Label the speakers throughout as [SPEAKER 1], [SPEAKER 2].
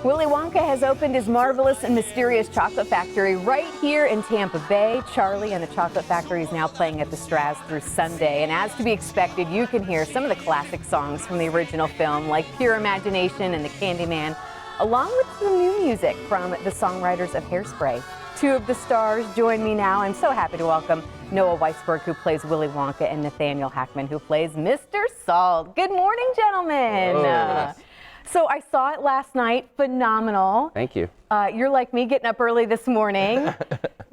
[SPEAKER 1] Willy Wonka has opened his marvelous and mysterious chocolate factory right here in Tampa Bay. Charlie and the Chocolate Factory is now playing at the Straz through Sunday. And as to be expected, you can hear some of the classic songs from the original film, like Pure Imagination and The Candyman, along with some new music from the songwriters of Hairspray. Two of the stars join me now. I'm so happy to welcome Noah Weisberg, who plays Willy Wonka, and Nathaniel Hackman, who plays Mr. Salt. Good morning, gentlemen.
[SPEAKER 2] Hello.
[SPEAKER 1] So I saw it last night. Phenomenal.
[SPEAKER 2] Thank you.
[SPEAKER 1] You're like me, getting up early this morning.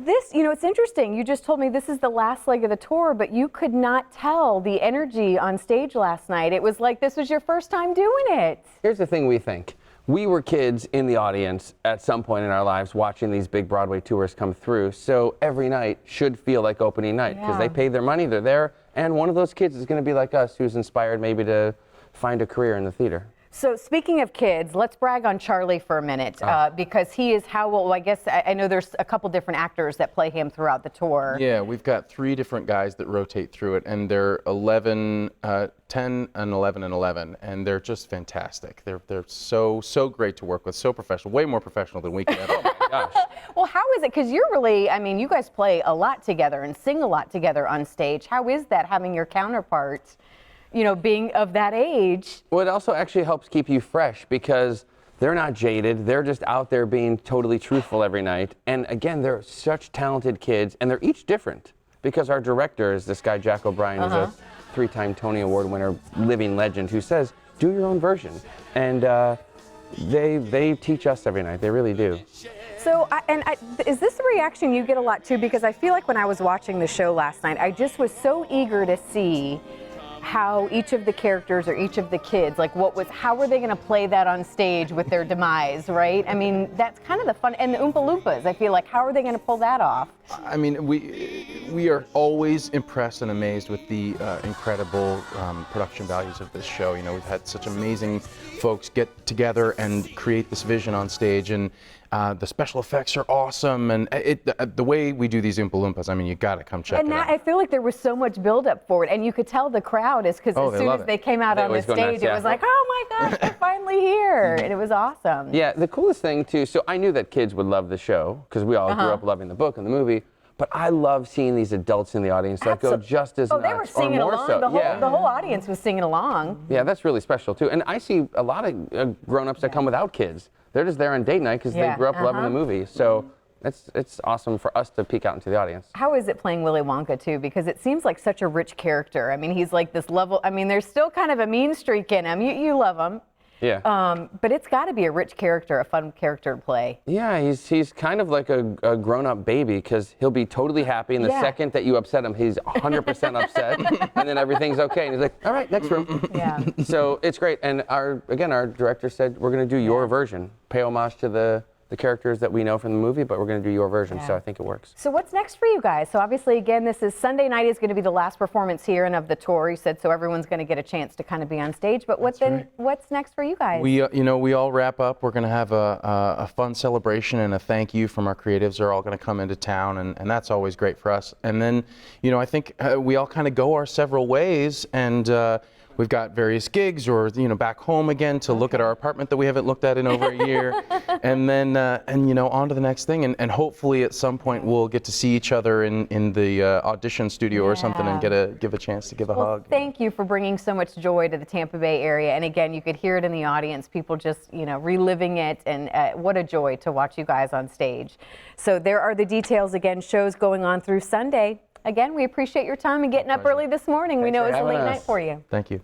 [SPEAKER 1] It's interesting. You just told me this is the last leg of the tour, but you could not tell the energy on stage last night. It was like this was your first time doing it.
[SPEAKER 2] Here's the thing we think. We were kids in the audience at some point in our lives watching these big Broadway tours come through, so every night should feel like opening night because they paid their money, they're there, and one of those kids is going to be like us who's inspired maybe to find a career in the theater.
[SPEAKER 1] So speaking of kids, let's brag on Charlie for a minute because he is how old? Well, I guess I know there's a couple different actors that play him throughout the tour.
[SPEAKER 3] Yeah, we've got 3 different guys that rotate through it, and they're 10 and 11 and 11, and they're just fantastic. They're so great to work with, so professional, way more professional than we can ever.
[SPEAKER 2] Oh my gosh.
[SPEAKER 1] Well, how is it? Because you're really, you guys play a lot together and sing a lot together on stage. How is that having your counterparts, being of that age?
[SPEAKER 2] Well, it also actually helps keep you fresh because they're not jaded. They're just out there being totally truthful every night. And again, they're such talented kids, and they're each different because our director is this guy, Jack O'Brien, who's a 3-time Tony Award winner, living legend, who says, do your own version. And they teach us every night. They really do.
[SPEAKER 1] So, is this the reaction you get a lot too? Because I feel like when I was watching the show last night, I just was so eager to see how each of the characters or each of the kids, how were they going to play that on stage with their demise, right? That's kind of the fun. And the Oompa Loompas, I feel like, how are they going to pull that off?
[SPEAKER 3] We are always impressed and amazed with the incredible production values of this show. We've had such amazing folks get together and create this vision on stage, and the special effects are awesome, and the way we do these Oompa Loompas, you got to come check it out.
[SPEAKER 1] I feel like there was so much build-up for it, and you could tell the crowd is because as soon as they came out on the stage, it was like, oh my gosh, they're finally here, and it was awesome.
[SPEAKER 2] Yeah, the coolest thing too, so I knew that kids would love the show because we all grew up loving the book and the movie, but I love seeing these adults in the audience that go just as nuts.
[SPEAKER 1] They were singing along.
[SPEAKER 2] So.
[SPEAKER 1] The whole audience was singing along.
[SPEAKER 2] Yeah, that's really special too. And I see a lot of grown-ups that come without kids. They're just there on date night because they grew up loving the movie. So it's awesome for us to peek out into the audience.
[SPEAKER 1] How is it playing Willy Wonka too? Because it seems like such a rich character. He's like this level. There's still kind of a mean streak in him. You love him.
[SPEAKER 2] Yeah.
[SPEAKER 1] But it's got to be a rich character, a fun character to play.
[SPEAKER 2] Yeah, he's kind of like a grown-up baby because he'll be totally happy, and the second that you upset him, he's 100% upset, and then everything's okay, and he's like, all right, next room.
[SPEAKER 1] Yeah.
[SPEAKER 2] So it's great, and our director said we're going to do your version, pay homage to the characters that we know from the movie, but we're going to do your version, so I think it works.
[SPEAKER 1] So what's next for you guys? So obviously, again, this is Sunday night is going to be the last performance here and of the tour. You said so everyone's going to get a chance to kind of be on stage, but what's next for you guys?
[SPEAKER 3] We all wrap up. We're going to have a fun celebration and a thank you from our creatives. They're all going to come into town, and that's always great for us. And then, I think we all kind of go our several ways, and we've got various gigs or, back home again to look at our apartment that we haven't looked at in over a year. And then, on to the next thing. And hopefully at some point we'll get to see each other in the audition studio or something and give a chance to give a hug.
[SPEAKER 1] Thank you for bringing so much joy to the Tampa Bay area. And again, you could hear it in the audience, people just, reliving it. And what a joy to watch you guys on stage. So there are the details. Again, shows going on through Sunday. Again, we appreciate your time and getting up early this morning. We know it's a late night for you.
[SPEAKER 3] Thank you.